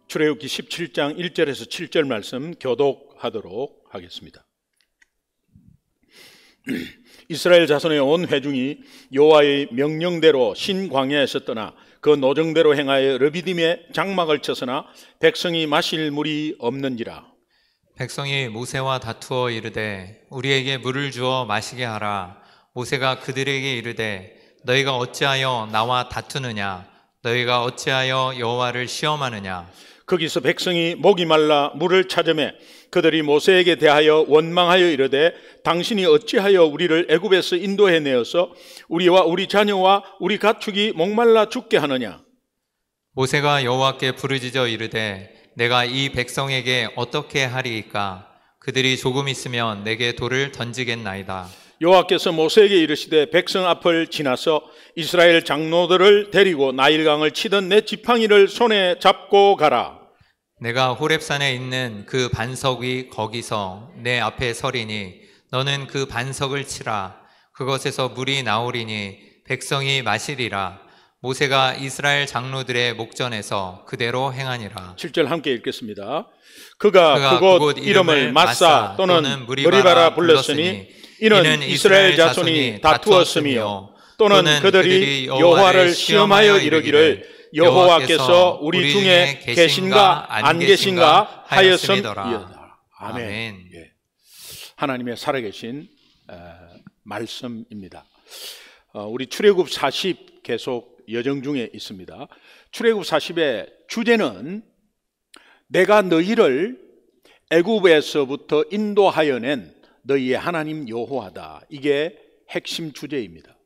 출애굽기 17장 1절에서 7절 말씀 교독하도록 하겠습니다. 이스라엘 자손의 온 회중이 여호와의 명령대로 신광야에서 떠나 그 노정대로 행하여 르비딤에 장막을 쳤으나 백성이 마실 물이 없는지라. 백성이 모세와 다투어 이르되 우리에게 물을 주어 마시게 하라. 모세가 그들에게 이르되 너희가 어찌하여 나와 다투느냐? 너희가 어찌하여 여호와를 시험하느냐? 거기서 백성이 목이 말라 물을 찾으매 그들이 모세에게 대하여 원망하여 이르되 당신이 어찌하여 우리를 애굽에서 인도해 내어서 우리와 우리 자녀와 우리 가축이 목말라 죽게 하느냐? 모세가 여호와께 부르짖어 이르되 내가 이 백성에게 어떻게 하리이까? 그들이 조금 있으면 내게 돌을 던지겠나이다. 여호와께서 모세에게 이르시되 백성 앞을 지나서 이스라엘 장로들을 데리고 나일강을 치던 내 지팡이를 손에 잡고 가라. 내가 호렙산에 있는 그 반석이 거기서 내 앞에 서리니 너는 그 반석을 치라. 그것에서 물이 나오리니 백성이 마시리라. 모세가 이스라엘 장로들의 목전에서 그대로 행하니라. 7절 함께 읽겠습니다. 그가 그곳 이름을 마사 또는 머리바라 불렀으니 이는 이스라엘 자손이 다투었으며 또는 그들이 여호와를 시험하여 이르기를 여호와께서 우리 중에 계신가 안 계신가 하였음이로다. 아멘. 예. 하나님의 살아계신 말씀입니다. 우리 출애굽 40 계속 여정 중에 있습니다. 출애굽 40의 주제는 내가 너희를 애굽에서부터 인도하여 낸 너희의 하나님 여호와다. 이게 핵심 주제입니다.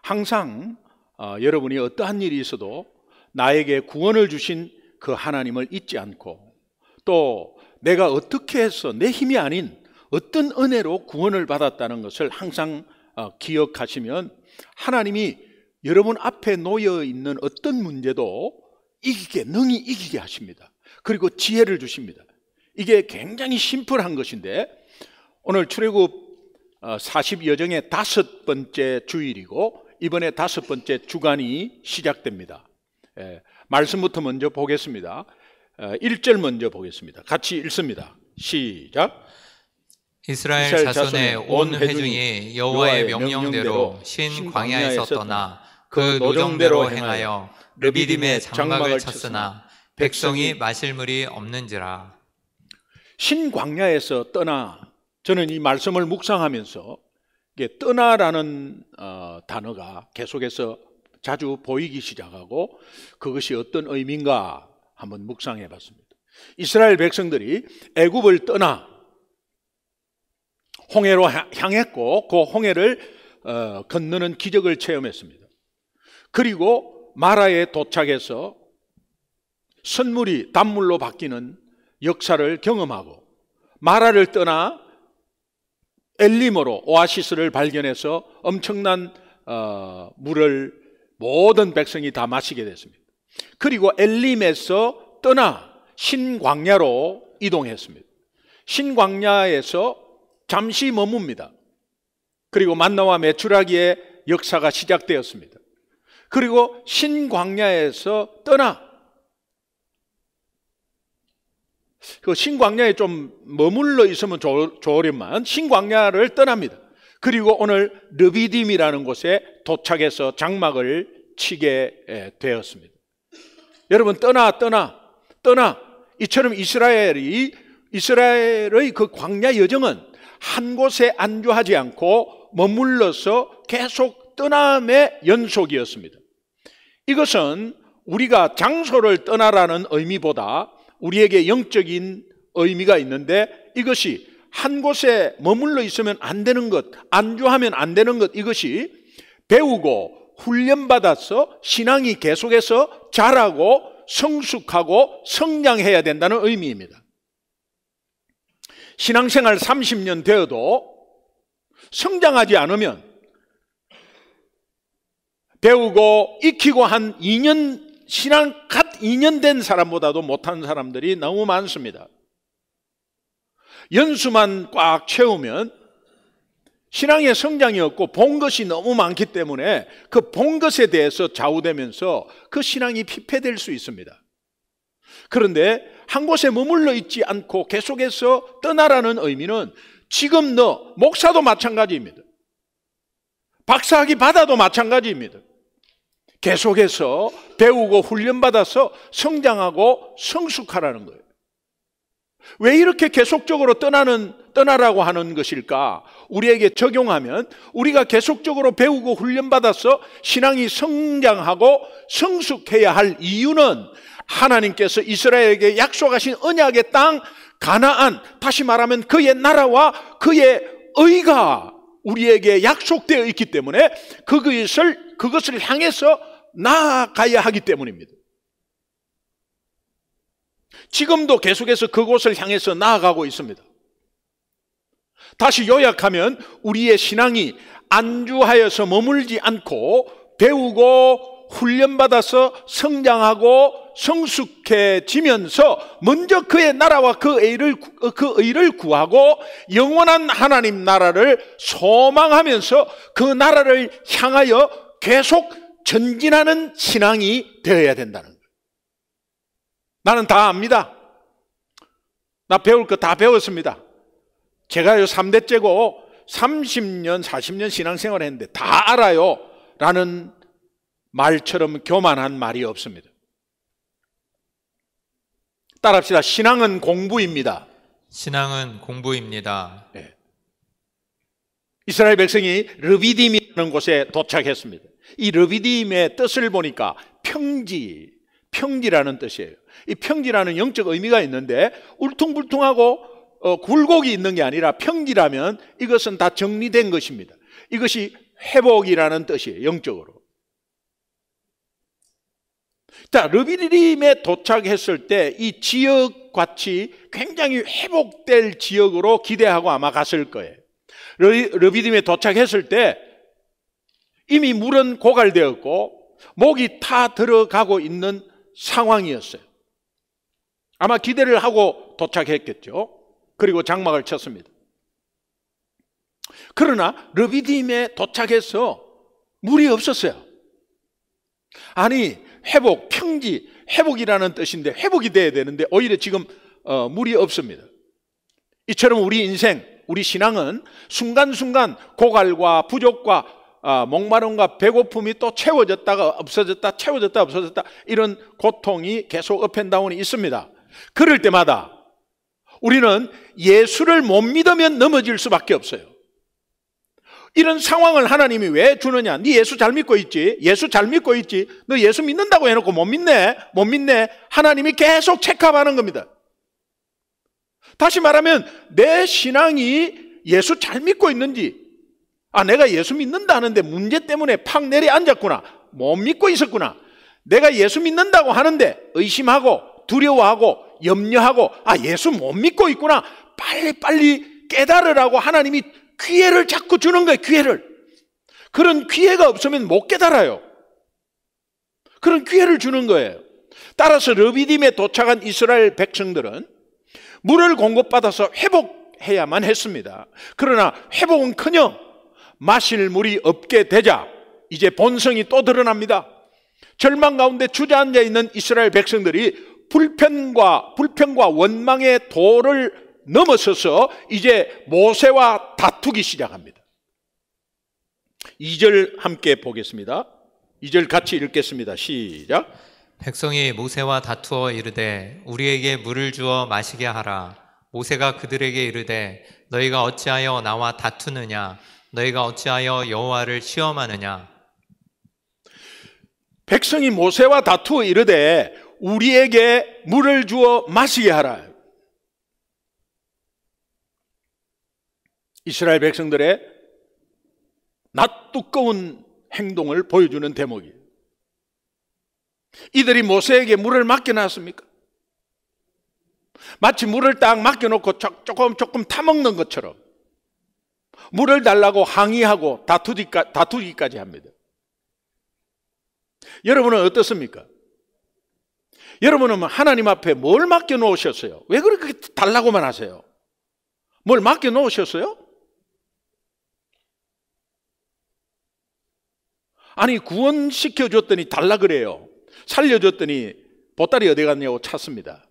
항상 여러분이 어떠한 일이 있어도 나에게 구원을 주신 그 하나님을 잊지 않고 또 내가 어떻게 해서 내 힘이 아닌 어떤 은혜로 구원을 받았다는 것을 항상 기억하시면 하나님이 여러분 앞에 놓여 있는 어떤 문제도 능히 이기게 하십니다. 그리고 지혜를 주십니다. 이게 굉장히 심플한 것인데 오늘 출애굽 40 여정의 5번째 주일이고 이번에 5번째 주간이 시작됩니다. 말씀부터 먼저 보겠습니다. 1절 먼저 보겠습니다. 같이 읽습니다. 시작. 이스라엘 자손의 온 회중이 여호와의 명령대로 신 광야에서 떠나 그 노정대로 행하여 르비딤에 장막을 쳤으나 백성이 마실 물이 없는지라. 신 광야에서 떠나, 저는 이 말씀을 묵상하면서 떠나라는 단어가 계속해서 자주 보이기 시작하고 그것이 어떤 의미인가 한번 묵상해 봤습니다. 이스라엘 백성들이 애굽을 떠나 홍해로 향했고 그 홍해를 건너는 기적을 체험했습니다. 그리고 마라에 도착해서 선물이 단물로 바뀌는 역사를 경험하고 마라를 떠나 엘림으로 오아시스를 발견해서 엄청난 물을 모든 백성이 다 마시게 됐습니다. 그리고 엘림에서 떠나 신광야로 이동했습니다. 신광야에서 잠시 머뭅니다. 그리고 만나와 메추라기의 역사가 시작되었습니다. 그리고 신광야에서 떠나 그 신광야에 좀 머물러 있으면 좋으련만 신광야를 떠납니다. 그리고 오늘 르비딤이라는 곳에 도착해서 장막을 치게 되었습니다. 여러분 떠나 이처럼 이스라엘의 그 광야 여정은 한 곳에 안주하지 않고 머물러서 계속 떠남의 연속이었습니다. 이것은 우리가 장소를 떠나라는 의미보다 우리에게 영적인 의미가 있는데 이것이 한 곳에 머물러 있으면 안 되는 것, 안주하면 안 되는 것, 이것이 배우고 훈련받아서 신앙이 계속해서 자라고 성숙하고 성장해야 된다는 의미입니다. 신앙생활 30년 되어도 성장하지 않으면 배우고 익히고 한 2년 신앙 갓 2년 된 사람보다도 못한 사람들이 너무 많습니다. 연수만 꽉 채우면 신앙의 성장이 없고 본 것이 너무 많기 때문에 그 본 것에 대해서 좌우되면서 그 신앙이 피폐될 수 있습니다. 그런데 한 곳에 머물러 있지 않고 계속해서 떠나라는 의미는 지금 너 목사도 마찬가지입니다. 박사학위 받아도 마찬가지입니다. 계속해서 배우고 훈련받아서 성장하고 성숙하라는 거예요. 왜 이렇게 계속적으로 떠나라고 하는 것일까? 우리에게 적용하면 우리가 계속적으로 배우고 훈련받아서 신앙이 성장하고 성숙해야 할 이유는 하나님께서 이스라엘에게 약속하신 언약의 땅 가나안, 다시 말하면 그의 나라와 그의 의가 우리에게 약속되어 있기 때문에 그것을 향해서 나아가야 하기 때문입니다. 지금도 계속해서 그곳을 향해서 나아가고 있습니다. 다시 요약하면 우리의 신앙이 안주하여서 머물지 않고 배우고 훈련받아서 성장하고 성숙해지면서 먼저 그의 나라와 그 의를 구하고 영원한 하나님 나라를 소망하면서 그 나라를 향하여 계속 전진하는 신앙이 되어야 된다는 거예요. 나는 다 압니다. 나 배울 거 다 배웠습니다. 제가요 3대째고 30년 40년 신앙생활 했는데 다 알아요 라는 말처럼 교만한 말이 없습니다. 따라합시다. 신앙은 공부입니다. 신앙은 공부입니다. 네. 이스라엘 백성이 르비딤이라는 곳에 도착했습니다. 이 르비딤의 뜻을 보니까 평지라는 뜻이에요. 이 평지라는 영적 의미가 있는데 울퉁불퉁하고 굴곡이 있는 게 아니라 평지라면 이것은 다 정리된 것입니다. 이것이 회복이라는 뜻이에요. 영적으로. 자, 르비딤에 도착했을 때 이 지역같이 굉장히 회복될 지역으로 기대하고 아마 갔을 거예요. 르비딤에 도착했을 때 이미 물은 고갈되었고 목이 타 들어가고 있는 상황이었어요. 아마 기대를 하고 도착했겠죠. 그리고 장막을 쳤습니다. 그러나 르비딤에 도착해서 물이 없었어요. 아니 회복, 평지, 회복이라는 뜻인데 회복이 돼야 되는데 오히려 지금 물이 없습니다. 이처럼 우리 인생, 우리 신앙은 순간순간 고갈과 부족과 목마름과 배고픔이 또 채워졌다가 없어졌다, 채워졌다 없어졌다, 이런 고통이 계속 업앤다운이 있습니다. 그럴 때마다 우리는 예수를 못 믿으면 넘어질 수밖에 없어요. 이런 상황을 하나님이 왜 주느냐? 네 예수 잘 믿고 있지? 예수 잘 믿고 있지? 너 예수 믿는다고 해놓고 못 믿네? 못 믿네? 하나님이 계속 체크하는 겁니다. 다시 말하면 내 신앙이 예수 잘 믿고 있는지, 내가 예수 믿는다 하는데 문제 때문에 팍 내려앉았구나, 못 믿고 있었구나, 내가 예수 믿는다고 하는데 의심하고 두려워하고 염려하고 예수 못 믿고 있구나, 빨리 깨달으라고 하나님이 기회를 자꾸 주는 거예요. 기회를. 그런 기회가 없으면 못 깨달아요. 그런 기회를 주는 거예요. 따라서 르비딤에 도착한 이스라엘 백성들은 물을 공급받아서 회복해야만 했습니다. 그러나 회복은커녕 마실 물이 없게 되자 이제 본성이 또 드러납니다. 절망 가운데 주저앉아 있는 이스라엘 백성들이 불평과 원망의 도를 넘어서서 이제 모세와 다투기 시작합니다. 2절 함께 보겠습니다. 2절 같이 읽겠습니다. 시작. 백성이 모세와 다투어 이르되 우리에게 물을 주어 마시게 하라. 모세가 그들에게 이르되 너희가 어찌하여 나와 다투느냐? 너희가 어찌하여 여호와를 시험하느냐? 백성이 모세와 다투어 이르되 우리에게 물을 주어 마시게 하라. 이스라엘 백성들의 낯두꺼운 행동을 보여주는 대목이에요. 이들이 모세에게 물을 맡겨놨습니까? 마치 물을 딱 맡겨놓고 조금 타먹는 것처럼 물을 달라고 항의하고 다투기까지 합니다. 여러분은 어떻습니까? 여러분은 하나님 앞에 뭘 맡겨놓으셨어요? 왜 그렇게 달라고만 하세요? 뭘 맡겨놓으셨어요? 아니 구원시켜줬더니 달라 그래요. 살려줬더니 보따리 어디 갔냐고 찾습니다.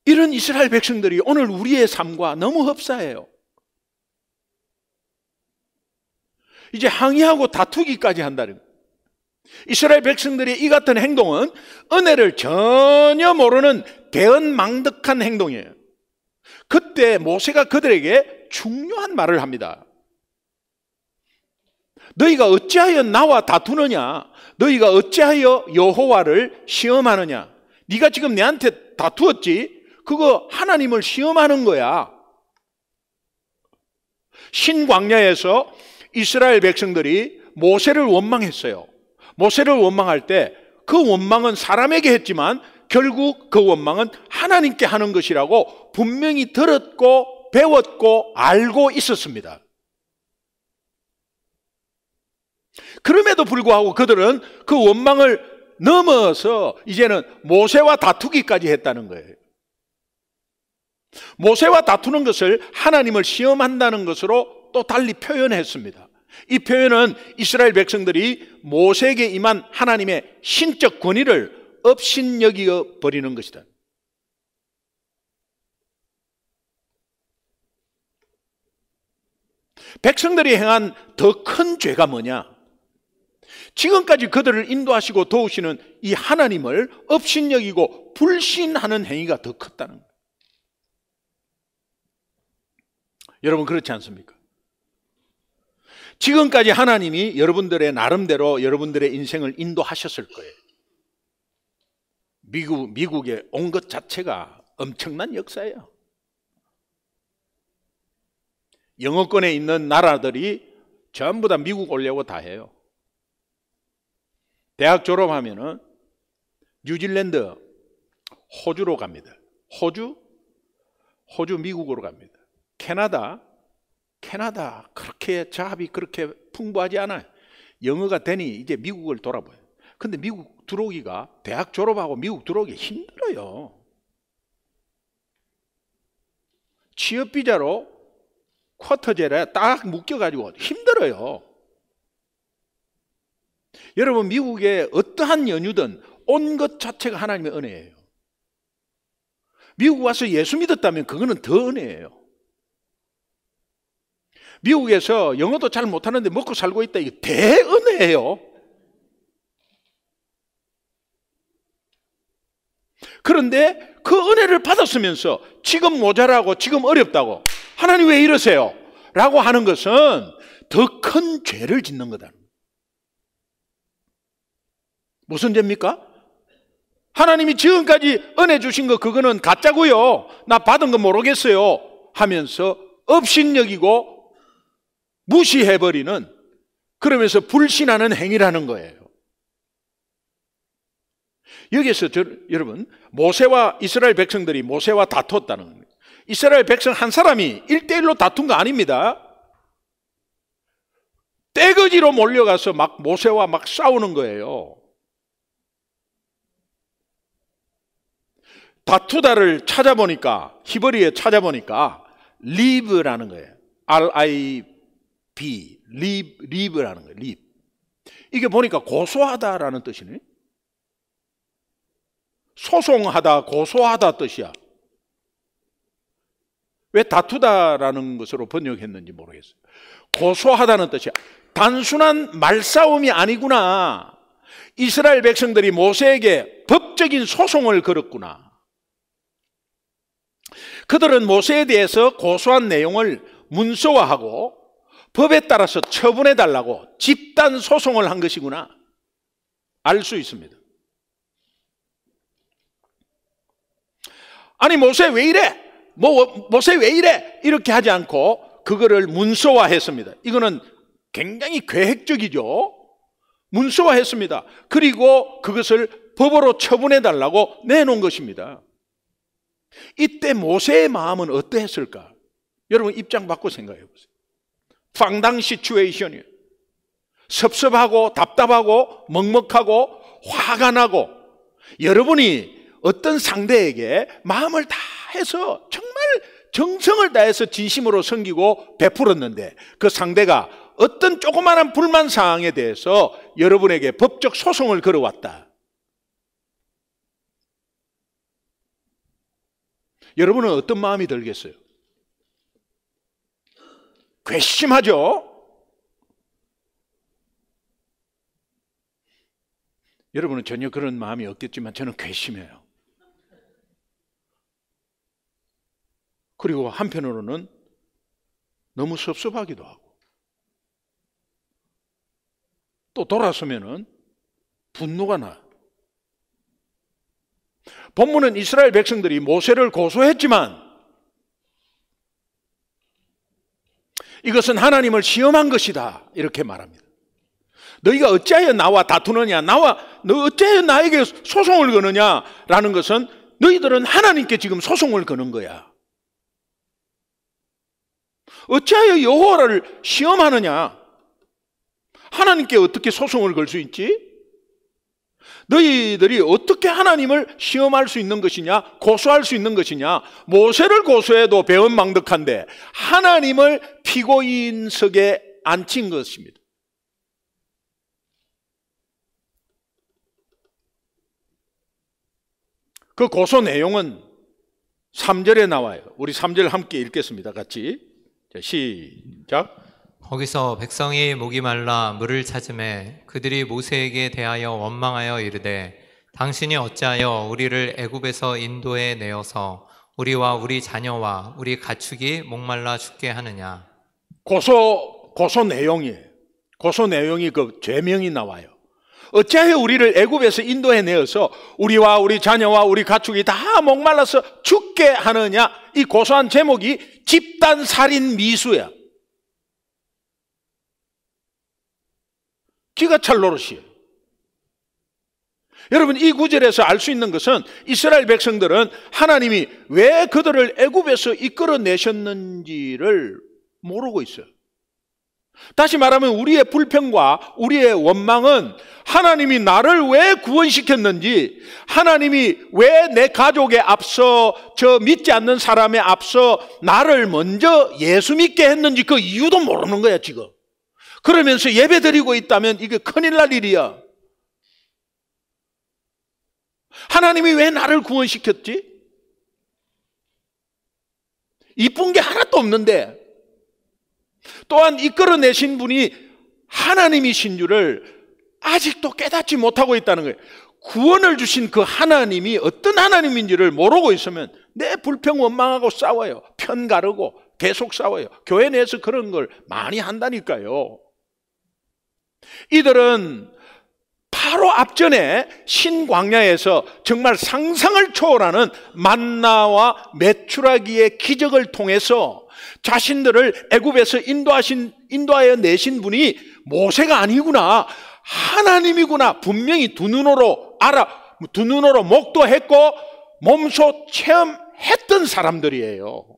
이런 이스라엘 백성들이 오늘 우리의 삶과 너무 흡사해요. 이제 항의하고 다투기까지 한다는 거예요. 이스라엘 백성들의 이 같은 행동은 은혜를 전혀 모르는 대언망덕한 행동이에요. 그때 모세가 그들에게 중요한 말을 합니다. 너희가 어찌하여 나와 다투느냐? 너희가 어찌하여 여호와를 시험하느냐? 네가 지금 내한테 다투었지? 그거 하나님을 시험하는 거야. 신광야에서 이스라엘 백성들이 모세를 원망했어요. 모세를 원망할 때 그 원망은 사람에게 했지만 결국 그 원망은 하나님께 하는 것이라고 분명히 들었고 배웠고 알고 있었습니다. 그럼에도 불구하고 그들은 그 원망을 넘어서 이제는 모세와 다투기까지 했다는 거예요. 모세와 다투는 것을 하나님을 시험한다는 것으로 또 달리 표현했습니다. 이 표현은 이스라엘 백성들이 모세에게 임한 하나님의 신적 권위를 업신여겨 버리는 것이다. 백성들이 행한 더 큰 죄가 뭐냐? 지금까지 그들을 인도하시고 도우시는 이 하나님을 업신여기고 불신하는 행위가 더 컸다는 거예요. 여러분 그렇지 않습니까? 지금까지 하나님이 여러분들의 나름대로 여러분들의 인생을 인도하셨을 거예요. 미국의 온 것 자체가 엄청난 역사예요. 영어권에 있는 나라들이 전부 다 미국 오려고 다 해요. 대학 졸업하면은 뉴질랜드, 호주로 갑니다. 호주 미국으로 갑니다. 캐나다 그렇게 자합이 그렇게 풍부하지 않아요. 영어가 되니 이제 미국을 돌아봐요. 근데 미국 들어오기가, 대학 졸업하고 미국 들어오기 힘들어요. 취업비자로 쿼터제에 딱 묶여가지고 힘들어요. 여러분 미국의 어떠한 연유든 온 것 자체가 하나님의 은혜예요. 미국 와서 예수 믿었다면 그거는 더 은혜예요. 미국에서 영어도 잘 못하는데 먹고 살고 있다, 이게 대은혜예요. 그런데 그 은혜를 받았으면서 지금 모자라고 지금 어렵다고 하나님 왜 이러세요? 라고 하는 것은 더 큰 죄를 짓는 거다. 무슨 죄입니까? 하나님이 지금까지 은혜 주신 거 그거는 가짜고요, 나 받은 거 모르겠어요 하면서 업신여기고 무시해버리는, 그러면서 불신하는 행위라는 거예요. 여기에서 여러분 모세와 이스라엘 백성들이 모세와 다퉜다는 겁니다. 이스라엘 백성 한 사람이 1대1로 다툰 거 아닙니다. 떼거지로 몰려가서 막 모세와 막 싸우는 거예요. 다투다를 찾아보니까, 히브리어에 찾아보니까 리브라는 거예요. R-I-B, 리브라는 거예요. 립. 이게 보니까 고소하다라는 뜻이네. 소송하다, 고소하다 뜻이야. 왜 다투다라는 것으로 번역했는지 모르겠어요. 고소하다는 뜻이야. 단순한 말싸움이 아니구나. 이스라엘 백성들이 모세에게 법적인 소송을 걸었구나. 그들은 모세에 대해서 고소한 내용을 문서화하고 법에 따라서 처분해달라고 집단 소송을 한 것이구나 알 수 있습니다. 아니 모세 왜 이래? 모세 왜 이래? 이렇게 하지 않고 그거를 문서화했습니다. 이거는 굉장히 계획적이죠. 문서화했습니다. 그리고 그것을 법으로 처분해달라고 내놓은 것입니다. 이때 모세의 마음은 어떠했을까? 여러분 입장 바꿔 생각해 보세요. 황당 시츄에이션이에요. 섭섭하고 답답하고 먹먹하고 화가 나고, 여러분이 어떤 상대에게 마음을 다해서 정말 정성을 다해서 진심으로 섬기고 베풀었는데 그 상대가 어떤 조그마한 불만 사항에 대해서 여러분에게 법적 소송을 걸어왔다. 여러분은 어떤 마음이 들겠어요? 괘씸하죠? 여러분은 전혀 그런 마음이 없겠지만 저는 괘씸해요. 그리고 한편으로는 너무 섭섭하기도 하고, 또 돌아서면은 분노가 나. 본문은 이스라엘 백성들이 모세를 고소했지만 이것은 하나님을 시험한 것이다, 이렇게 말합니다. 너희가 어찌하여 나와 다투느냐, 너 어찌하여 나에게 소송을 거느냐라는 것은 너희들은 하나님께 지금 소송을 거는 거야. 어찌하여 여호와를 시험하느냐? 하나님께 어떻게 소송을 걸 수 있지? 너희들이 어떻게 하나님을 시험할 수 있는 것이냐, 고소할 수 있는 것이냐? 모세를 고소해도 배은망덕한데 하나님을 피고인석에 앉힌 것입니다. 그 고소 내용은 3절에 나와요. 우리 3절 함께 읽겠습니다. 같이. 자, 시작. 거기서 백성이 목이 말라 물을 찾으매 그들이 모세에게 대하여 원망하여 이르되 당신이 어찌하여 우리를 애굽에서 인도해 내어서 우리와 우리 자녀와 우리 가축이 목말라 죽게 하느냐. 고소 내용이에요. 고소 내용이 그 죄명이 나와요. 어찌하여 우리를 애굽에서 인도해 내어서 우리와 우리 자녀와 우리 가축이 다 목말라서 죽게 하느냐. 이 고소한 제목이 집단 살인 미수야. 기가 찰 노릇이에요. 여러분, 이 구절에서 알 수 있는 것은 이스라엘 백성들은 하나님이 왜 그들을 애굽에서 이끌어내셨는지를 모르고 있어요. 다시 말하면 우리의 불평과 우리의 원망은 하나님이 나를 왜 구원시켰는지, 하나님이 왜 내 가족에 앞서, 저 믿지 않는 사람에 앞서 나를 먼저 예수 믿게 했는지 그 이유도 모르는 거야 지금. 그러면서 예배 드리고 있다면 이게 큰일 날 일이야. 하나님이 왜 나를 구원시켰지? 이쁜 게 하나도 없는데, 또한 이끌어내신 분이 하나님이신 줄을 아직도 깨닫지 못하고 있다는 거예요. 구원을 주신 그 하나님이 어떤 하나님인지를 모르고 있으면 내 불평 원망하고 싸워요. 편 가르고 계속 싸워요. 교회 내에서 그런 걸 많이 한다니까요. 이들은 바로 앞전에 신광야에서 정말 상상을 초월하는 만나와 메추라기의 기적을 통해서 자신들을 애굽에서 인도하여 내신 분이 모세가 아니구나, 하나님이구나 분명히 두 눈으로 목도했고 몸소 체험했던 사람들이에요.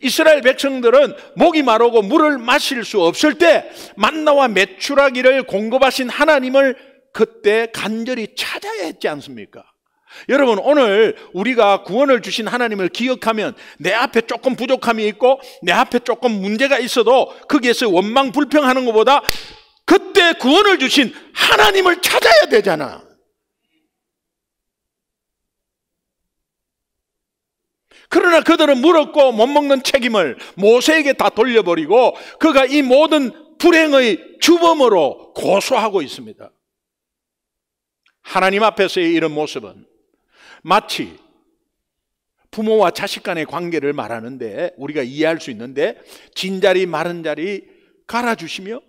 이스라엘 백성들은 목이 마르고 물을 마실 수 없을 때 만나와 메추라기를 공급하신 하나님을 그때 간절히 찾아야 했지 않습니까? 여러분, 오늘 우리가 구원을 주신 하나님을 기억하면 내 앞에 조금 부족함이 있고 내 앞에 조금 문제가 있어도 거기에서 원망 불평하는 것보다 그때 구원을 주신 하나님을 찾아야 되잖아. 그러나 그들은 물었고 못 먹는 책임을 모세에게 다 돌려버리고 그가 이 모든 불행의 주범으로 고소하고 있습니다. 하나님 앞에서의 이런 모습은 마치 부모와 자식 간의 관계를 말하는데 우리가 이해할 수 있는데, 진자리 마른 자리 갈아주시며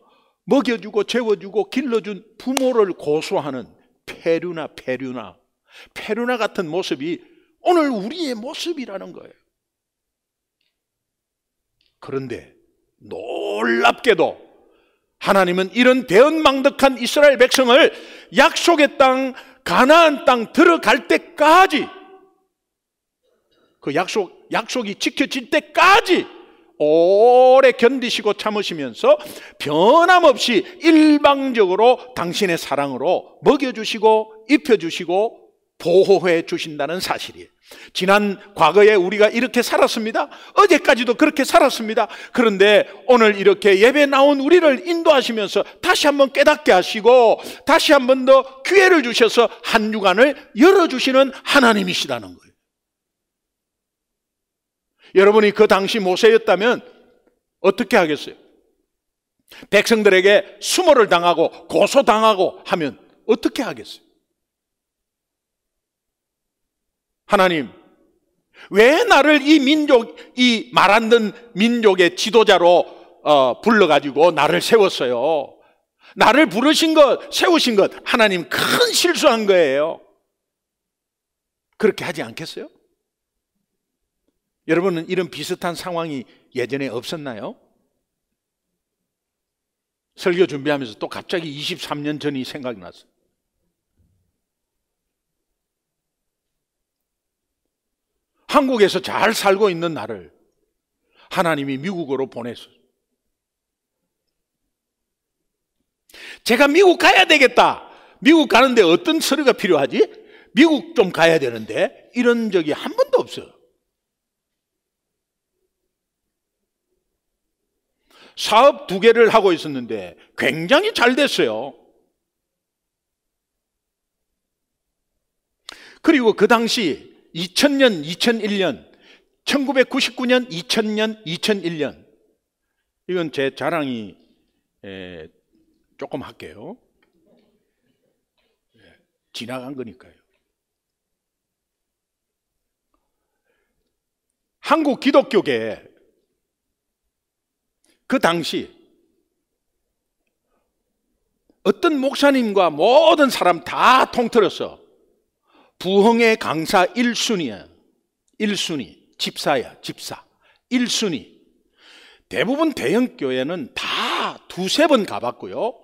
먹여주고 재워주고 길러준 부모를 고소하는 페류나 같은 모습이 오늘 우리의 모습이라는 거예요. 그런데 놀랍게도 하나님은 이런 배은망덕한 이스라엘 백성을 약속의 땅, 가나안 땅 들어갈 때까지, 그 약속이 지켜질 때까지 오래 견디시고 참으시면서 변함없이 일방적으로 당신의 사랑으로 먹여주시고 입혀주시고 보호해 주신다는 사실이에요. 지난 과거에 우리가 이렇게 살았습니다. 어제까지도 그렇게 살았습니다. 그런데 오늘 이렇게 예배 나온 우리를 인도하시면서 다시 한번 깨닫게 하시고 다시 한번 더 기회를 주셔서 한 주간을 열어주시는 하나님이시라는 거예요. 여러분이 그 당시 모세였다면 어떻게 하겠어요? 백성들에게 수모를 당하고 고소당하고 하면 어떻게 하겠어요? 하나님, 왜 나를 이 민족, 이 말 안 듣는 민족의 지도자로 불러가지고 나를 세웠어요? 나를 부르신 것, 세우신 것, 하나님 큰 실수한 거예요. 그렇게 하지 않겠어요? 여러분은 이런 비슷한 상황이 예전에 없었나요? 설교 준비하면서 또 갑자기 23년 전이 생각이 났어요. 한국에서 잘 살고 있는 나를 하나님이 미국으로 보냈어요. 제가 미국 가야 되겠다. 미국 가는데 어떤 서류가 필요하지? 미국 좀 가야 되는데 이런 적이 한 번도 없어요. 사업 2개를 하고 있었는데 굉장히 잘 됐어요. 그리고 그 당시 2000년, 2001년, 1999년, 2000년, 2001년 이건 제 자랑이 조금 할게요. 지나간 거니까요. 한국 기독교계 그 당시 어떤 목사님과 모든 사람 다 통틀어서 부흥의 강사 1순위야. 1순위. 집사야, 집사. 1순위. 대부분 대형교회는 다 2-3번 가봤고요.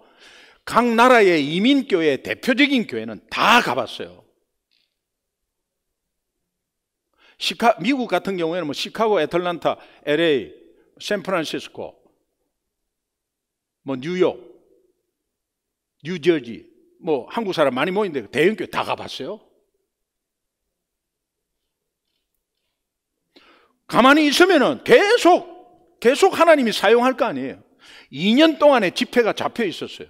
각 나라의 이민교회, 대표적인 교회는 다 가봤어요. 미국 같은 경우에는 뭐 시카고, 애틀란타, LA, 샌프란시스코, 뭐 뉴욕, 뉴저지, 뭐 한국 사람 많이 모이는데 대형교회 다 가봤어요. 가만히 있으면은 계속 하나님이 사용할 거 아니에요. 2년 동안의 집회가 잡혀 있었어요.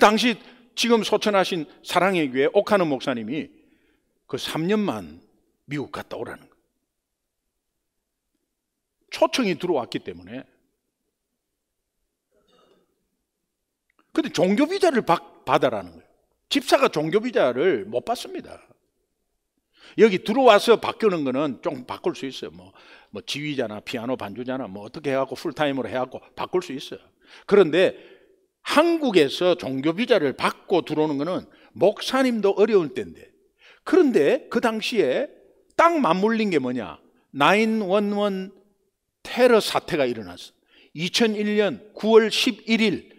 당시 지금 소천하신 사랑의 교회 옥하는 목사님이 그 3년만 미국 갔다 오라는 거예요. 초청이 들어왔기 때문에. 근데 종교비자를 받아라는 거예요. 집사가 종교비자를 못 받습니다. 여기 들어와서 바꾸는 거는 좀 바꿀 수 있어요. 뭐 지휘자나 피아노 반주자나 뭐 어떻게 해갖고 풀타임으로 해갖고 바꿀 수 있어요. 그런데 한국에서 종교비자를 받고 들어오는 거는 목사님도 어려울 때인데, 그런데 그 당시에 딱 맞물린 게 뭐냐? 9/11 테러 사태가 일어났어. 2001년 9월 11일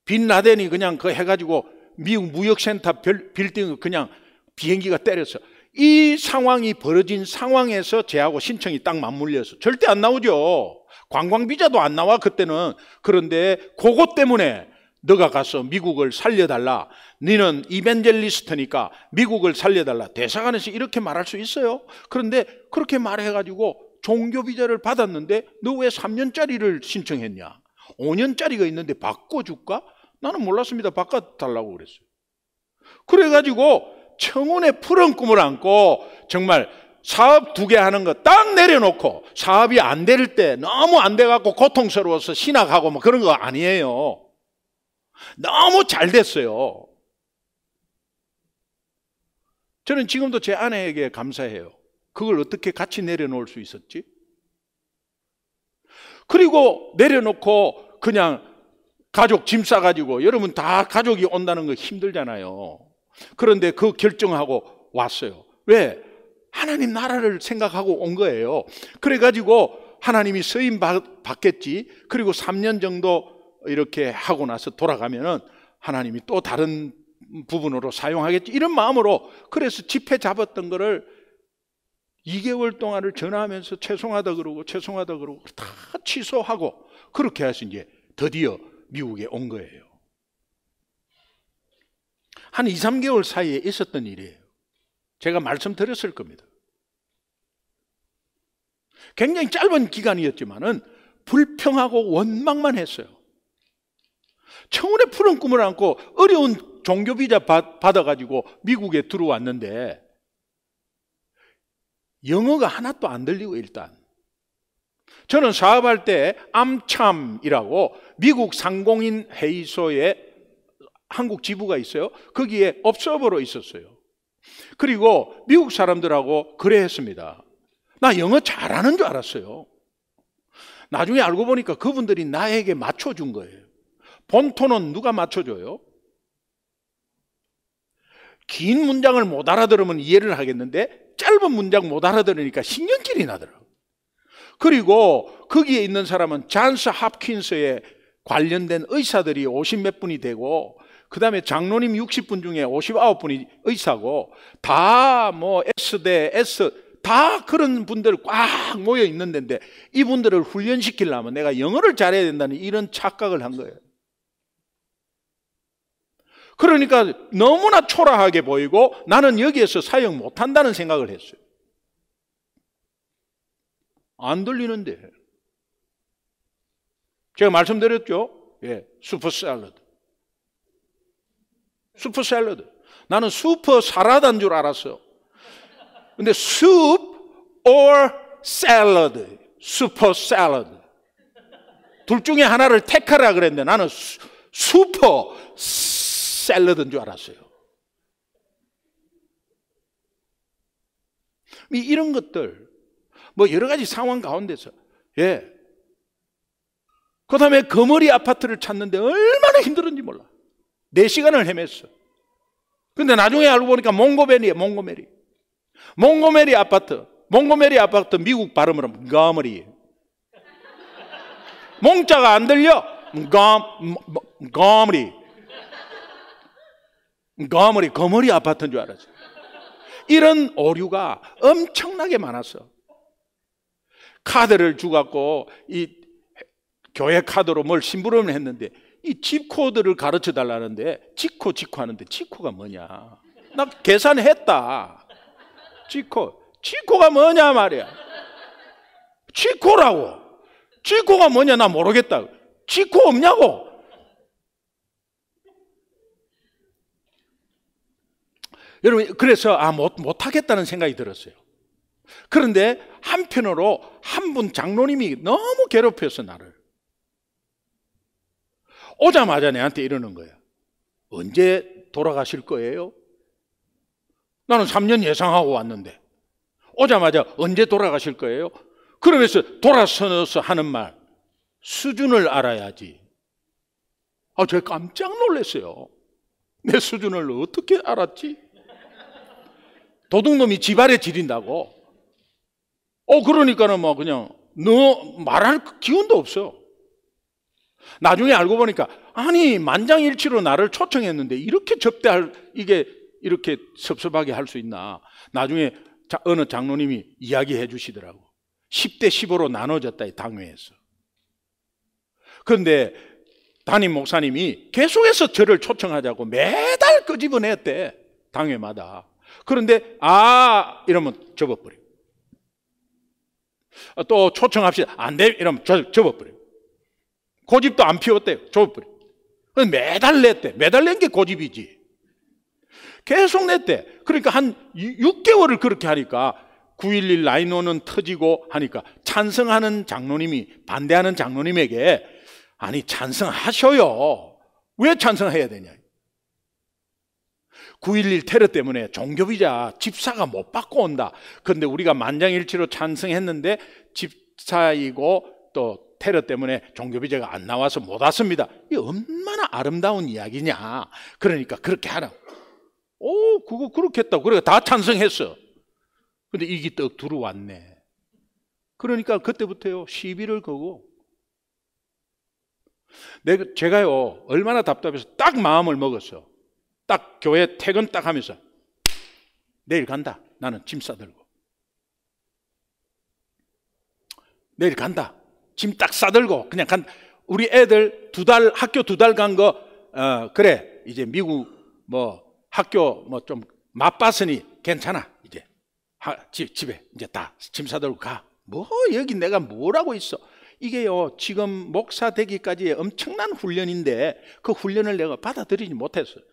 빈 라덴이 그냥 그 해가지고 미국 무역센터 빌딩을 그냥 비행기가 때렸어. 이 상황이 벌어진 상황에서 제하고 신청이 딱 맞물려서 절대 안 나오죠. 관광비자도 안 나와 그때는. 그런데 그것 때문에 너가 가서 미국을 살려달라. 너는 이벤젤리스트니까 미국을 살려달라. 대사관에서 이렇게 말할 수 있어요. 그런데 그렇게 말해가지고 종교비자를 받았는데 너 왜 3년짜리를 신청했냐? 5년짜리가 있는데 바꿔줄까? 나는 몰랐습니다. 바꿔달라고 그랬어요. 그래가지고 청혼에 푸른 꿈을 안고 정말 사업 2개 하는 거 딱 내려놓고 사업이 안 될 때 너무 안 돼갖고 고통스러워서 신학하고 뭐 그런 거 아니에요. 너무 잘 됐어요. 저는 지금도 제 아내에게 감사해요. 그걸 어떻게 같이 내려놓을 수 있었지? 그리고 내려놓고 그냥 가족 짐 싸가지고, 여러분 다 가족이 온다는 거 힘들잖아요. 그런데 그 결정하고 왔어요. 왜? 하나님 나라를 생각하고 온 거예요. 그래가지고 하나님이 쓰임 받겠지. 그리고 3년 정도 이렇게 하고 나서 돌아가면은 하나님이 또 다른 부분으로 사용하겠지. 이런 마음으로, 그래서 집회 잡았던 거를 2개월 동안을 전화하면서 죄송하다 그러고 다 취소하고 그렇게 해서 이제 드디어 미국에 온 거예요. 한 2, 3개월 사이에 있었던 일이에요. 제가 말씀드렸을 겁니다. 굉장히 짧은 기간이었지만은 불평하고 원망만 했어요. 청혼의 푸른 꿈을 안고 어려운 종교 비자 받아가지고 미국에 들어왔는데 영어가 하나도 안 들리고 일단 저는 사업할 때 암참이라고 미국 상공인 회의소에 한국 지부가 있어요. 거기에 업서버로 있었어요. 그리고 미국 사람들하고 그래 했습니다. 나 영어 잘하는 줄 알았어요. 나중에 알고 보니까 그분들이 나에게 맞춰준 거예요. 본토는 누가 맞춰줘요? 긴 문장을 못 알아들으면 이해를 하겠는데 짧은 문장 못 알아들으니까 신경질이 나더라고요. 그리고 거기에 있는 사람은 잔스 홉킨스에 관련된 의사들이 50몇 분이 되고 그 다음에 장로님 60분 중에 59분이 의사고 다 뭐 S대 S 다 그런 분들 꽉 모여 있는 데인데 이분들을 훈련시키려면 내가 영어를 잘해야 된다는 이런 착각을 한 거예요. 그러니까 너무나 초라하게 보이고 나는 여기에서 사역 못한다는 생각을 했어요. 안 들리는데. 제가 말씀드렸죠? 예, 슈퍼 샐러드. 슈퍼 샐러드. 나는 슈퍼 사라다인 줄 알았어요. 근데 soup or salad, 슈퍼 샐러드. 둘 중에 하나를 택하라 그랬는데 나는 슈퍼 샐러드인 줄 알았어요. 이런 것들, 뭐 여러 가지 상황 가운데서, 예. 그 다음에 거머리 아파트를 찾는데 얼마나 힘들었는지 몰라. 4시간을 헤맸어. 근데 나중에 알고 보니까 몽고메리예요, 몽고메리. 몽고메리 아파트 미국 발음으로 몽고메리. 몽자가 안 들려? 몽고메리. 거머리 아파트인 줄 알았어요. 이런 오류가 엄청나게 많았어. 카드를 주갖고 이 교회 카드로 뭘 심부름을 했는데 이 집 코드를 가르쳐 달라는데 지코 하는데 지코가 뭐냐? 나 계산했다. 지코가 뭐냐 말이야. 지코라고. 지코가 뭐냐 나 모르겠다. 지코 없냐고. 여러분 그래서 못하겠다는 생각이 들었어요. 그런데 한편으로 한 분 장로님이 너무 괴롭혔어 나를. 오자마자 내한테 이러는 거야. 언제 돌아가실 거예요? 나는 3년 예상하고 왔는데 오자마자 언제 돌아가실 거예요? 그러면서 돌아서서 하는 말 수준을 알아야지. 제가 깜짝 놀랐어요. 내 수준을 어떻게 알았지? 도둑놈이 집 아래 지린다고. 그러니까는 뭐 그냥 너 말할 기운도 없어. 나중에 알고 보니까 아니 만장일치로 나를 초청했는데 이렇게 이게 이렇게 섭섭하게 할 수 있나. 나중에 어느 장로님이 이야기해 주시더라고. 10대 15로 나눠졌다 이 당회에서. 그런데 담임 목사님이 계속해서 저를 초청하자고 매달 끄집어냈대 당회마다. 그런데 이러면 접어버려. 또 초청합시다. 안 돼 이러면 접어버려. 고집도 안 피웠대요. 접어버려. 매달 냈대. 매달 낸 게 고집이지. 계속 냈대. 그러니까 한 6개월을 그렇게 하니까 911 라인오는 터지고 하니까 찬성하는 장로님이 반대하는 장로님에게 아니 찬성하셔요. 왜 찬성해야 되냐. 9.11 테러 때문에 종교비자 집사가 못 받고 온다. 그런데 우리가 만장일치로 찬성했는데 집사이고 또 테러 때문에 종교비자가 안 나와서 못 왔습니다. 이게 얼마나 아름다운 이야기냐. 그러니까 그렇게 하라. 그거 그렇게 했다고. 그러니까 다 찬성했어. 근데 이게 떡 들어왔네. 그러니까 그때부터요 시비를 거고 제가요 얼마나 답답해서 딱 마음을 먹었어. 딱 교회 퇴근 딱 하면서 내일 간다. 나는 짐 싸들고 내일 간다. 짐 딱 싸들고 그냥 우리 애들 학교 2달 간 거 그래 이제 미국 뭐 학교 뭐 좀 맛봤으니 괜찮아. 이제 집에 이제 다 짐 싸들고 가. 뭐 여기 내가 뭐라고 있어. 이게요 지금 목사 되기까지의 엄청난 훈련인데 그 훈련을 내가 받아들이지 못했어요.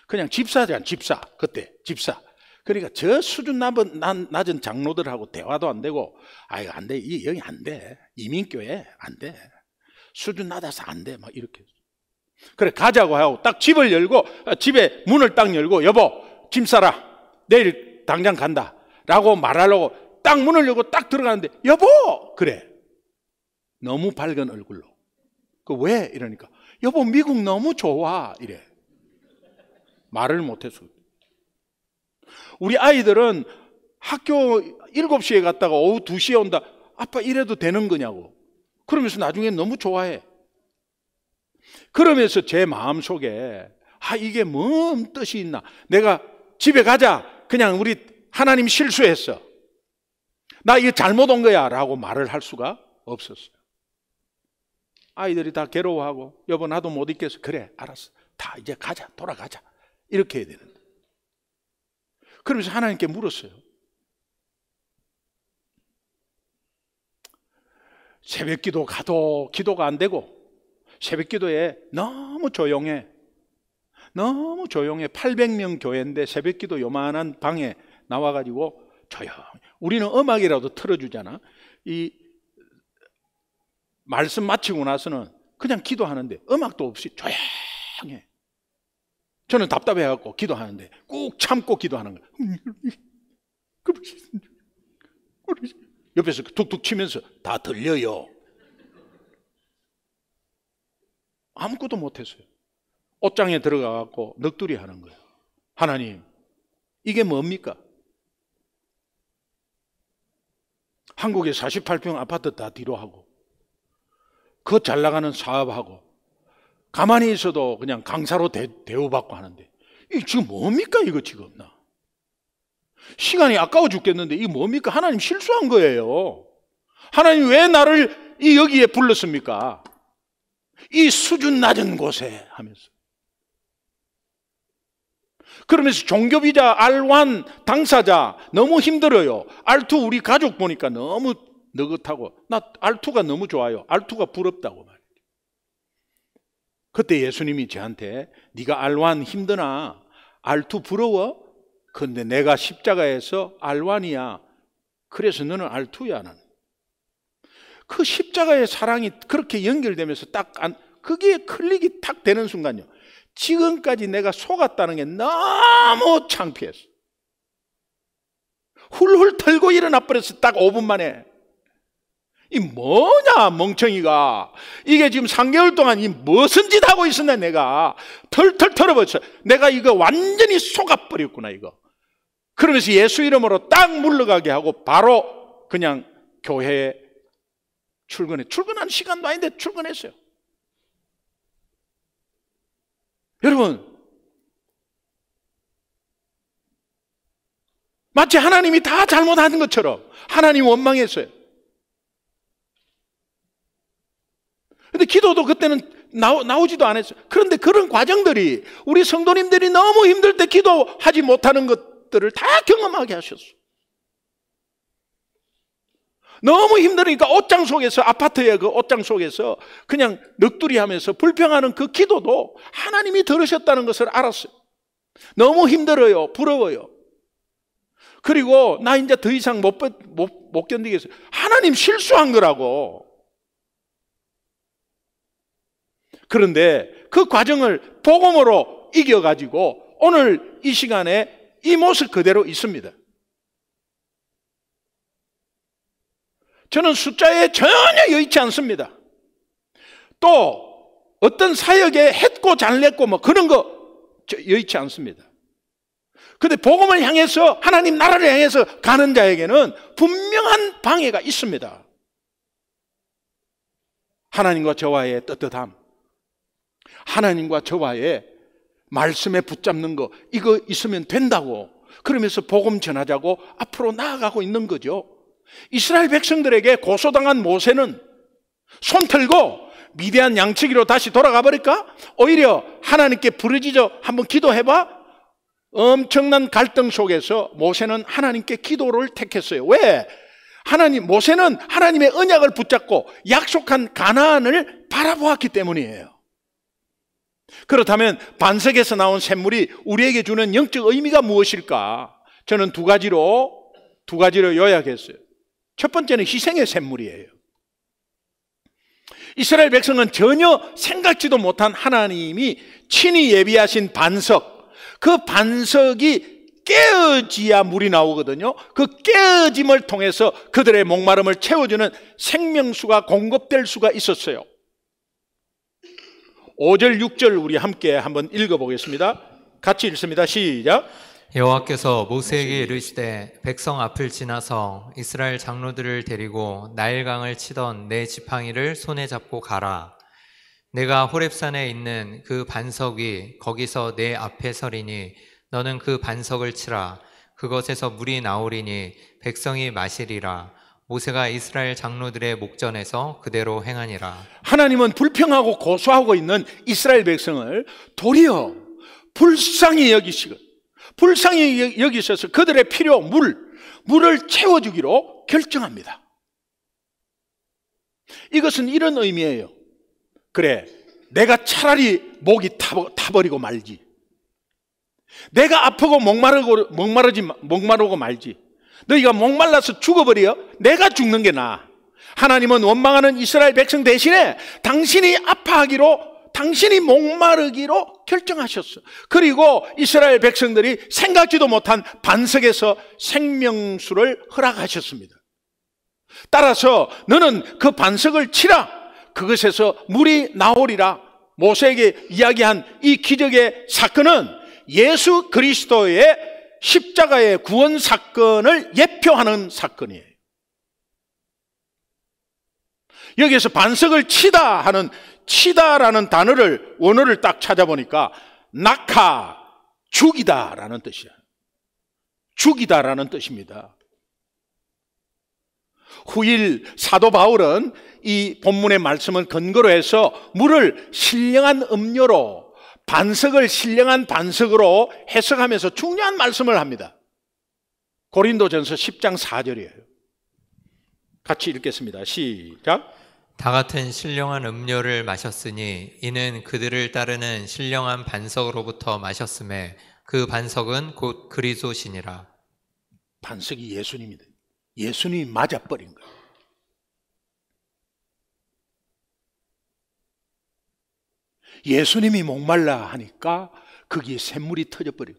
그냥 집사잖아. 집사. 그때 집사. 그러니까 저 수준 낮은 장로들하고 대화도 안 되고, 아이고 안 돼. 여기 안 돼. 이민교회 안 돼. 수준 낮아서 안 돼. 막 이렇게. 그래 가자고 하고 딱 집을 열고 집에 문을 딱 열고 여보 짐 싸라. 내일 당장 간다. 라고 말하려고 딱 문을 열고 딱 들어가는데 여보! 그래. 너무 밝은 얼굴로. 그 왜? 이러니까 여보 미국 너무 좋아. 이래. 말을 못해서. 우리 아이들은 학교 7시에 갔다가 오후 2시에 온다. 아빠 이래도 되는 거냐고. 그러면서 나중에 너무 좋아해. 그러면서 제 마음속에 이게 뭔 뜻이 있나. 내가 집에 가자. 그냥 우리 하나님 실수했어. 나 이거 잘못 온 거야 라고 말을 할 수가 없었어요. 아이들이 다 괴로워하고 여보 나도 못 있겠어. 그래 알았어. 다 이제 가자. 돌아가자. 이렇게 해야 되는데. 그러면서 하나님께 물었어요. 새벽기도 가도 기도가 안 되고 새벽기도에 너무 조용해. 너무 조용해. 800명 교회인데 새벽기도 요만한 방에 나와가지고 조용해. 우리는 음악이라도 틀어주잖아. 이 말씀 마치고 나서는 그냥 기도하는데 음악도 없이 조용해. 저는 답답해갖고 기도하는데 꾹 참고 기도하는 거예요. 옆에서 툭툭 치면서 다 들려요. 아무것도 못했어요. 옷장에 들어가갖고 넋두리 하는 거예요. 하나님, 이게 뭡니까? 한국에 48평 아파트 다 뒤로 하고 그 잘 나가는 사업하고 가만히 있어도 그냥 강사로 대우받고 하는데 이게 지금 뭡니까 이거 지금 나 시간이 아까워 죽겠는데 이게 뭡니까? 하나님 실수한 거예요. 하나님 왜 나를 여기에 불렀습니까? 이 수준 낮은 곳에 하면서. 그러면서 종교비자 R1 당사자 너무 힘들어요. R2 우리 가족 보니까 너무 느긋하고 나 R2가 너무 좋아요. R2가 부럽다고 말해요. 그때 예수님이 저한테 네가 R1 힘드나 R2 부러워? 근데 내가 십자가에서 R1이야. 그래서 너는 R2야. 나는. 그 십자가의 사랑이 그렇게 연결되면서 그게 클릭이 탁 되는 순간요. 지금까지 내가 속았다는 게 너무 창피했어. 훌훌 털고 일어나 버렸어. 딱 5분 만에. 이 뭐냐 멍청이가. 이게 지금 3개월 동안 이 무슨 짓 하고 있었나 내가. 털털 털어버렸어. 내가 이거 완전히 속아버렸구나 이거. 그러면서 예수 이름으로 딱 물러가게 하고 바로 그냥 교회에 출근한 시간도 아닌데 출근했어요. 여러분, 마치 하나님이 다 잘못하는 것처럼 하나님 원망했어요. 근데 기도도 그때는 나오지도 않았어요. 그런데 그런 과정들이 우리 성도님들이 너무 힘들 때 기도하지 못하는 것들을 다 경험하게 하셨어요. 너무 힘드니까 옷장 속에서, 아파트의 그 옷장 속에서 그냥 넋두리 하면서 불평하는 그 기도도 하나님이 들으셨다는 것을 알았어요. 너무 힘들어요. 부러워요. 그리고 나 이제 더 이상 못 견디겠어요. 하나님 실수한 거라고. 그런데 그 과정을 복음으로 이겨가지고 오늘 이 시간에 이 모습 그대로 있습니다. 저는 숫자에 전혀 여의치 않습니다. 또 어떤 사역에 했고 잘냈고 뭐 그런 거 여의치 않습니다. 그런데 복음을 향해서 하나님 나라를 향해서 가는 자에게는 분명한 방해가 있습니다. 하나님과 저와의 떳떳함, 하나님과 저와의 말씀에 붙잡는 거, 이거 있으면 된다고 그러면서 복음 전하자고 앞으로 나아가고 있는 거죠. 이스라엘 백성들에게 고소당한 모세는 손 털고 미디안 양치기로 다시 돌아가 버릴까? 오히려 하나님께 부르짖어 한번 기도해봐? 엄청난 갈등 속에서 모세는 하나님께 기도를 택했어요. 왜? 모세는 하나님의 언약을 붙잡고 약속한 가나안을 바라보았기 때문이에요. 그렇다면 반석에서 나온 샘물이 우리에게 주는 영적 의미가 무엇일까? 저는 두 가지로 요약했어요. 첫 번째는 희생의 샘물이에요. 이스라엘 백성은 전혀 생각지도 못한 하나님이 친히 예비하신 반석, 그 반석이 깨어지야 물이 나오거든요. 그 깨어짐을 통해서 그들의 목마름을 채워주는 생명수가 공급될 수가 있었어요. 5절, 6절 우리 함께 한번 읽어보겠습니다. 같이 읽습니다. 시작. 여호와께서 모세에게 이르시되 백성 앞을 지나서 이스라엘 장로들을 데리고 나일강을 치던 내 지팡이를 손에 잡고 가라. 내가 호렙산에 있는 그 반석 위 거기서 내 앞에 서리니 너는 그 반석을 치라. 그것에서 물이 나오리니 백성이 마시리라. 모세가 이스라엘 장로들의 목전에서 그대로 행하니라. 하나님은 불평하고 고소하고 있는 이스라엘 백성을 도리어 불쌍히 여기셔서 그들의 필요 물을 채워주기로 결정합니다. 이것은 이런 의미예요. 그래, 내가 차라리 목이 타버리고 말지. 내가 아프고 목마르고 말지. 너희가 목말라서 죽어버려. 내가 죽는 게 나아. 하나님은 원망하는 이스라엘 백성 대신에 당신이 아파하기로, 당신이 목마르기로 결정하셨어. 그리고 이스라엘 백성들이 생각지도 못한 반석에서 생명수를 허락하셨습니다. 따라서 너는 그 반석을 치라. 그것에서 물이 나오리라. 모세에게 이야기한 이 기적의 사건은 예수 그리스도의 십자가의 구원 사건을 예표하는 사건이에요. 여기에서 반석을 치다라는 단어를, 원어를 딱 찾아보니까 낙하, 죽이다라는 뜻이야. 죽이다라는 뜻입니다. 후일 사도 바울은 이 본문의 말씀을 근거로 해서 물을 신령한 음료로, 반석을 신령한 반석으로 해석하면서 중요한 말씀을 합니다. 고린도전서 10장 4절이에요. 같이 읽겠습니다. 시작. 다 같은 신령한 음료를 마셨으니 이는 그들을 따르는 신령한 반석으로부터 마셨음에 그 반석은 곧 그리스도시니라. 반석이 예수님이다. 예수님이 맞아버린 거예요. 예수님이 목말라 하니까 거기에 샘물이 터져버려요.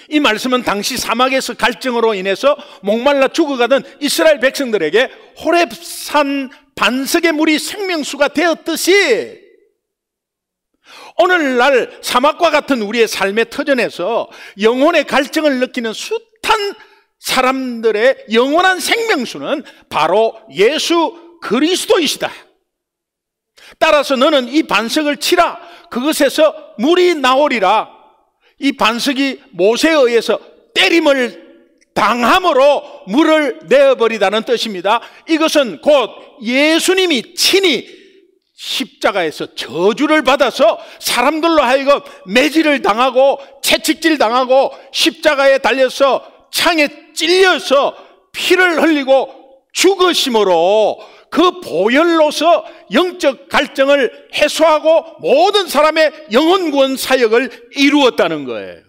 이 말씀은 당시 사막에서 갈증으로 인해서 목말라 죽어가던 이스라엘 백성들에게 호렙산 반석의 물이 생명수가 되었듯이 오늘날 사막과 같은 우리의 삶의 터전에서 영혼의 갈증을 느끼는 숱한 사람들의 영원한 생명수는 바로 예수 그리스도이시다. 따라서 너는 이 반석을 치라. 그것에서 물이 나오리라. 이 반석이 모세에 의해서 때림을 당함으로 물을 내어버리다는 뜻입니다. 이것은 곧 예수님이 친히 십자가에서 저주를 받아서 사람들로 하여금 매질을 당하고 채찍질 당하고 십자가에 달려서 창에 찔려서 피를 흘리고 죽으심으로 그 보혈로서 영적 갈증을 해소하고 모든 사람의 영혼 구원 사역을 이루었다는 거예요.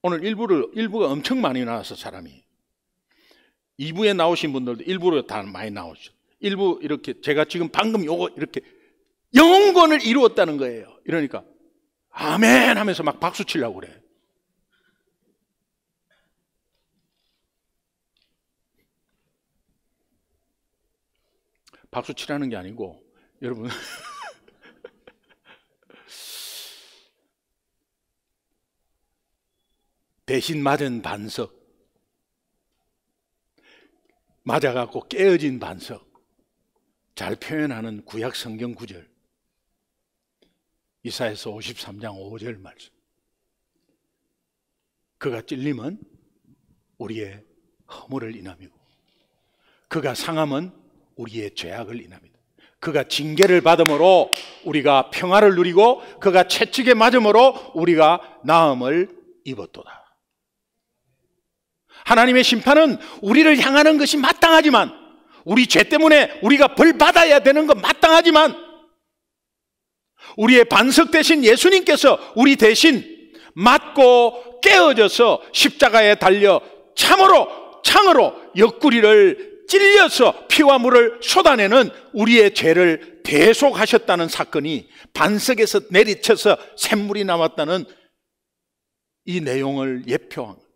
오늘 일부가 엄청 많이 나와서 사람이 2부에 나오신 분들도 일부로 다 많이 나오죠. 일부 이렇게 제가 지금 방금 요거 이렇게 영혼 구원을 이루었다는 거예요. 이러니까 아멘 하면서 막 박수 치려고 그래. 박수 치라는 게 아니고 여러분 대신 맞은 반석, 맞아갖고 깨어진 반석, 잘 표현하는 구약 성경 구절, 이사야서 53장 5절 말씀. 그가 찔림은 우리의 허물을 인함이고 그가 상함은 우리의 죄악을 인합니다. 그가 징계를 받음으로 우리가 평화를 누리고 그가 채찍에 맞음으로 우리가 나음을 입었도다. 하나님의 심판은 우리를 향하는 것이 마땅하지만, 우리 죄 때문에 우리가 벌 받아야 되는 건 마땅하지만, 우리의 반석 대신 예수님께서 우리 대신 맞고 깨어져서 십자가에 달려 창으로 옆구리를 찔려서 피와 물을 쏟아내는 우리의 죄를 대속하셨다는 사건이 반석에서 내리쳐서 샘물이 나왔다는 이 내용을 예표한 거예요.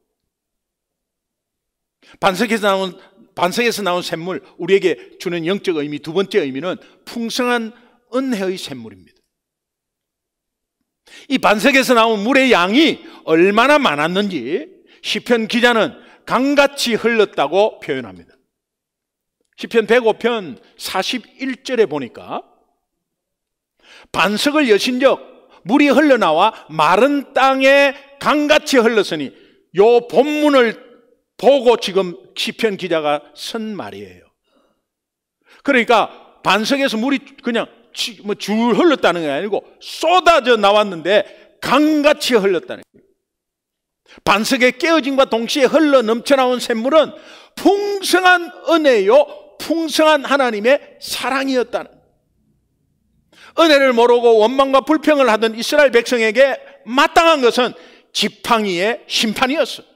반석에서 나온 샘물, 우리에게 주는 영적 의미, 두 번째 의미는 풍성한 은혜의 샘물입니다. 이 반석에서 나온 물의 양이 얼마나 많았는지 시편 기자는 강같이 흘렀다고 표현합니다. 시편 105편 41절에 보니까 반석을 여신적 물이 흘러나와 마른 땅에 강같이 흘렀으니, 요 본문을 보고 지금 시편 기자가 쓴 말이에요. 그러니까 반석에서 물이 그냥 줄 흘렀다는 게 아니고 쏟아져 나왔는데 강같이 흘렀다는 거예요. 반석의 깨어짐과 동시에 흘러 넘쳐나온 샘물은 풍성한 은혜요, 풍성한 하나님의 사랑이었다는 거예요. 은혜를 모르고 원망과 불평을 하던 이스라엘 백성에게 마땅한 것은 지팡이의 심판이었어요.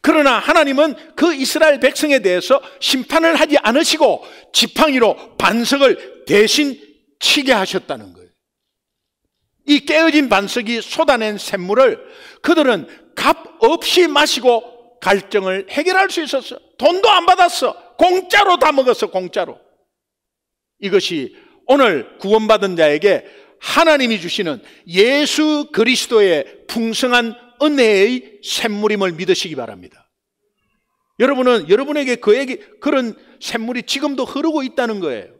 그러나 하나님은 그 이스라엘 백성에 대해서 심판을 하지 않으시고 지팡이로 반석을 대신 치게 하셨다는 거예요. 이 깨어진 반석이 쏟아낸 샘물을 그들은 값 없이 마시고 갈증을 해결할 수 있었어. 돈도 안 받았어. 공짜로 다 먹었어. 공짜로. 이것이 오늘 구원받은 자에게 하나님이 주시는 예수 그리스도의 풍성한 은혜의 샘물임을 믿으시기 바랍니다. 여러분은 여러분에게 그런 샘물이 지금도 흐르고 있다는 거예요.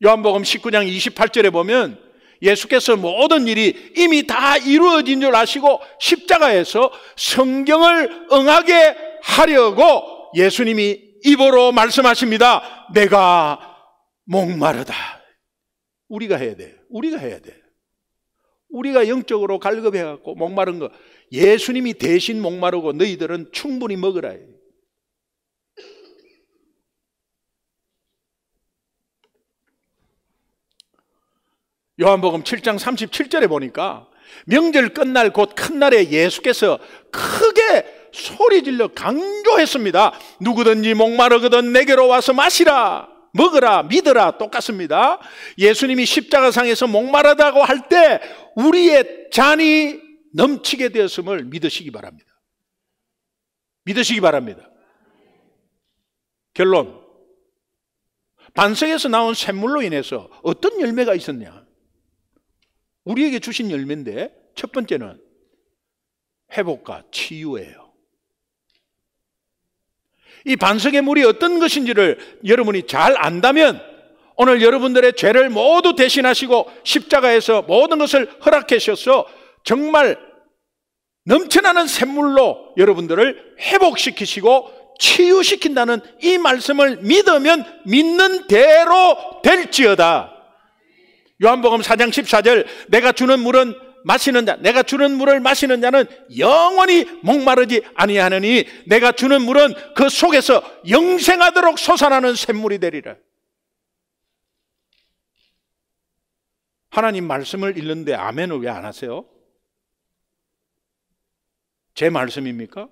요한복음 19장 28절에 보면 예수께서 모든 일이 이미 다 이루어진 줄 아시고 십자가에서 성경을 응하게 하려고 예수님이 입으로 말씀하십니다. 내가 목마르다. 우리가 해야 돼. 우리가 해야 돼. 우리가 영적으로 갈급해갖고 목마른 거, 예수님이 대신 목마르고 너희들은 충분히 먹으라. 요한복음 7장 37절에 보니까 명절 끝날 곧 큰 날에 예수께서 크게 소리질러 강조했습니다. 누구든지 목마르거든 내게로 와서 마시라. 먹으라, 믿으라, 똑같습니다. 예수님이 십자가상에서 목마르다고 할 때 우리의 잔이 넘치게 되었음을 믿으시기 바랍니다. 믿으시기 바랍니다. 결론, 반석에서 나온 샘물로 인해서 어떤 열매가 있었냐? 우리에게 주신 열매인데 첫 번째는 회복과 치유예요. 이 반석의 물이 어떤 것인지를 여러분이 잘 안다면 오늘 여러분들의 죄를 모두 대신하시고 십자가에서 모든 것을 허락해 주셔서 정말 넘쳐나는 샘물로 여러분들을 회복시키시고 치유시킨다는 이 말씀을 믿으면 믿는 대로 될지어다. 요한복음 4장 14절, 내가 주는 물은 마시는 자, 내가 주는 물을 마시는 자는 영원히 목마르지 아니하느니 내가 주는 물은 그 속에서 영생하도록 솟아나는 샘물이 되리라. 하나님 말씀을 읽는데 아멘을 왜 안 하세요? 제 말씀입니까?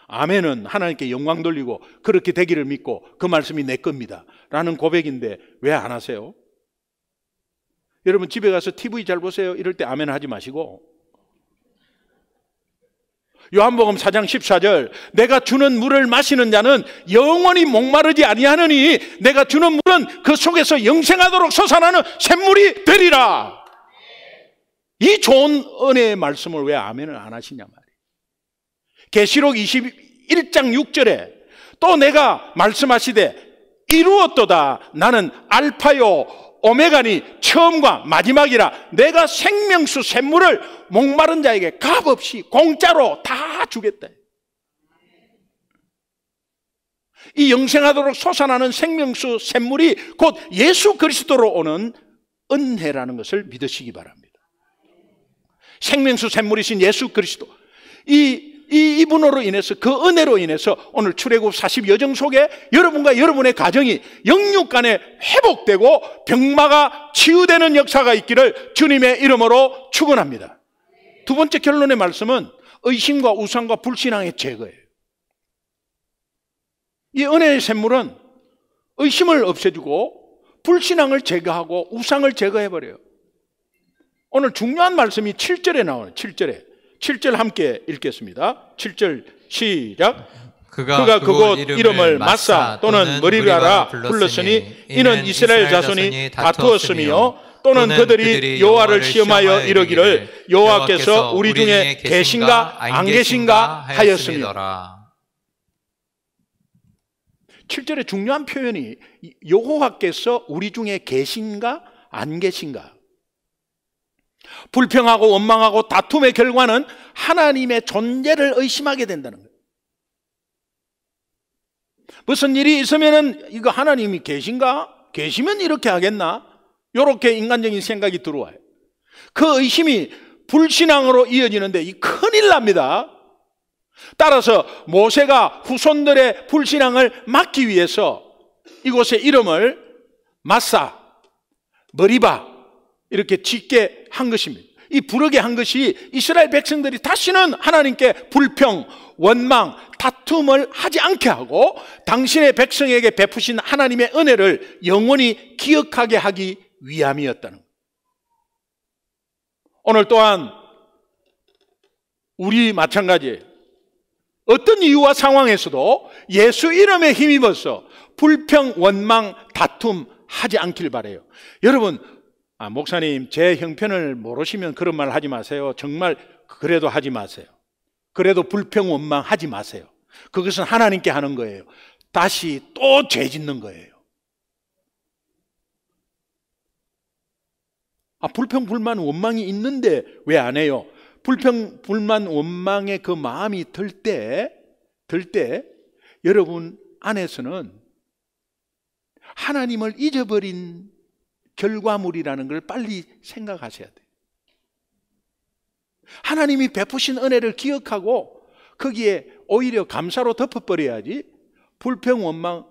아멘은 하나님께 영광 돌리고 그렇게 되기를 믿고 그 말씀이 내 겁니다 라는 고백인데 왜 안 하세요? 여러분 집에 가서 TV 잘 보세요 이럴 때 아멘 하지 마시고, 요한복음 4장 14절, 내가 주는 물을 마시는 자는 영원히 목마르지 아니하느니 내가 주는 물은 그 속에서 영생하도록 솟아나는 샘물이 되리라. 이 좋은 은혜의 말씀을 왜 아멘을 안 하시냐 말이에요. 계시록 21장 6절에 또 내가 말씀하시되 이루었도다. 나는 알파요 오메가니 처음과 마지막이라. 내가 생명수 샘물을 목마른 자에게 값없이 공짜로 다 주겠다. 이 영생하도록 솟아나는 생명수 샘물이 곧 예수 그리스도로 오는 은혜라는 것을 믿으시기 바랍니다. 생명수 샘물이신 예수 그리스도, 이분으로 인해서, 그 은혜로 인해서 오늘 출애굽 40 여정 속에 여러분과 여러분의 가정이 영육 간에 회복되고 병마가 치유되는 역사가 있기를 주님의 이름으로 축원합니다. 두 번째 결론의 말씀은 의심과 우상과 불신앙의 제거예요. 이 은혜의 샘물은 의심을 없애주고 불신앙을 제거하고 우상을 제거해버려요. 오늘 중요한 말씀이 7절에 나오는 7절 함께 읽겠습니다. 7절 시작. 그가 그곳 이름을 마사 또는 머리라라 불렀으니 이는 이스라엘 자손이 다투었으며 또는 그들이 여호와를 시험하여 이르기를 여호와께서 우리 중에 계신가 안 계신가 하였음이더라. 7절의 중요한 표현이 여호와께서 우리 중에 계신가 안 계신가. 불평하고 원망하고 다툼의 결과는 하나님의 존재를 의심하게 된다는 거예요. 무슨 일이 있으면은 이거 하나님이 계신가? 계시면 이렇게 하겠나? 이렇게 인간적인 생각이 들어와요. 그 의심이 불신앙으로 이어지는데 이 큰일 납니다. 따라서 모세가 후손들의 불신앙을 막기 위해서 이곳의 이름을 마사, 머리바 이렇게 짓게 한 것입니다. 이 부르게 한 것이 이스라엘 백성들이 다시는 하나님께 불평, 원망, 다툼을 하지 않게 하고 당신의 백성에게 베푸신 하나님의 은혜를 영원히 기억하게 하기 위함이었다는 거예요. 오늘 또한 우리 마찬가지예요. 어떤 이유와 상황에서도 예수 이름에 힘입어서 불평, 원망, 다툼 하지 않길 바라요. 여러분, 목사님 제 형편을 모르시면 그런 말 하지 마세요. 정말 그래도 하지 마세요. 그래도 불평, 원망 하지 마세요. 그것은 하나님께 하는 거예요. 다시 또 죄 짓는 거예요. 불평, 불만, 원망이 있는데 왜 안 해요? 불평, 불만, 원망의 그 마음이 들 때 여러분 안에서는 하나님을 잊어버린 결과물이라는 걸 빨리 생각하셔야 돼요. 하나님이 베푸신 은혜를 기억하고 거기에 오히려 감사로 덮어버려야지 불평, 원망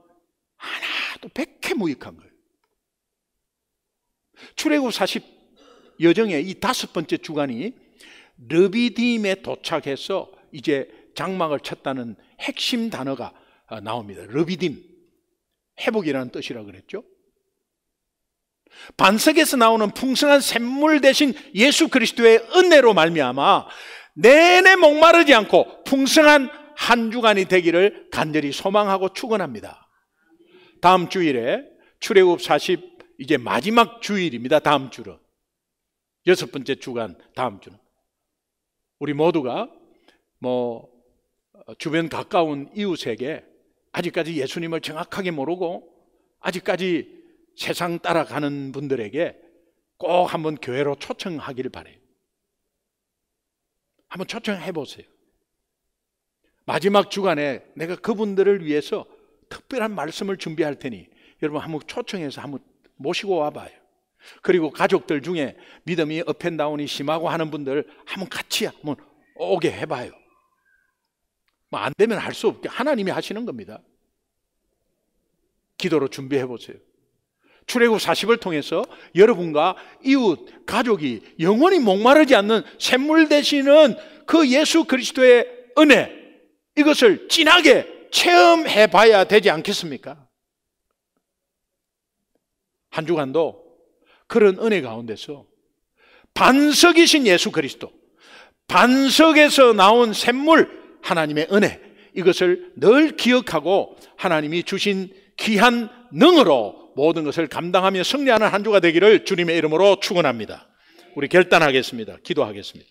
하나도 백해무익한 거예요. 출애굽 40 여정의 이 5번째 주간이 르비딤에 도착해서 이제 장막을 쳤다는 핵심 단어가 나옵니다. 르비딤, 회복이라는 뜻이라고 그랬죠. 반석에서 나오는 풍성한 샘물 대신 예수 그리스도의 은혜로 말미암아 내내 목마르지 않고 풍성한 한 주간이 되기를 간절히 소망하고 축원합니다. 다음 주일에 출애굽 40 이제 마지막 주일입니다. 다음 주는 6번째 주간, 다음 주는 우리 모두가 주변 가까운 이웃에게 아직까지 예수님을 정확하게 모르고 아직까지 세상 따라가는 분들에게 꼭 한번 교회로 초청하기를 바라요. 한번 초청해 보세요. 마지막 주간에 내가 그분들을 위해서 특별한 말씀을 준비할 테니 여러분 한번 초청해서 한번 모시고 와봐요. 그리고 가족들 중에 믿음이 업앤다운이 심하고 하는 분들 한번 같이 한번 오게 해봐요. 안 되면 할 수 없게 하나님이 하시는 겁니다. 기도로 준비해 보세요. 출애굽 40을 통해서 여러분과 이웃, 가족이 영원히 목마르지 않는 샘물 되시는 그 예수 그리스도의 은혜, 이것을 진하게 체험해 봐야 되지 않겠습니까? 한 주간도 그런 은혜 가운데서 반석이신 예수 그리스도, 반석에서 나온 샘물 하나님의 은혜, 이것을 늘 기억하고 하나님이 주신 귀한 능으로 모든 것을 감당하며 승리하는 한 주가 되기를 주님의 이름으로 축원합니다. 우리 결단하겠습니다. 기도하겠습니다.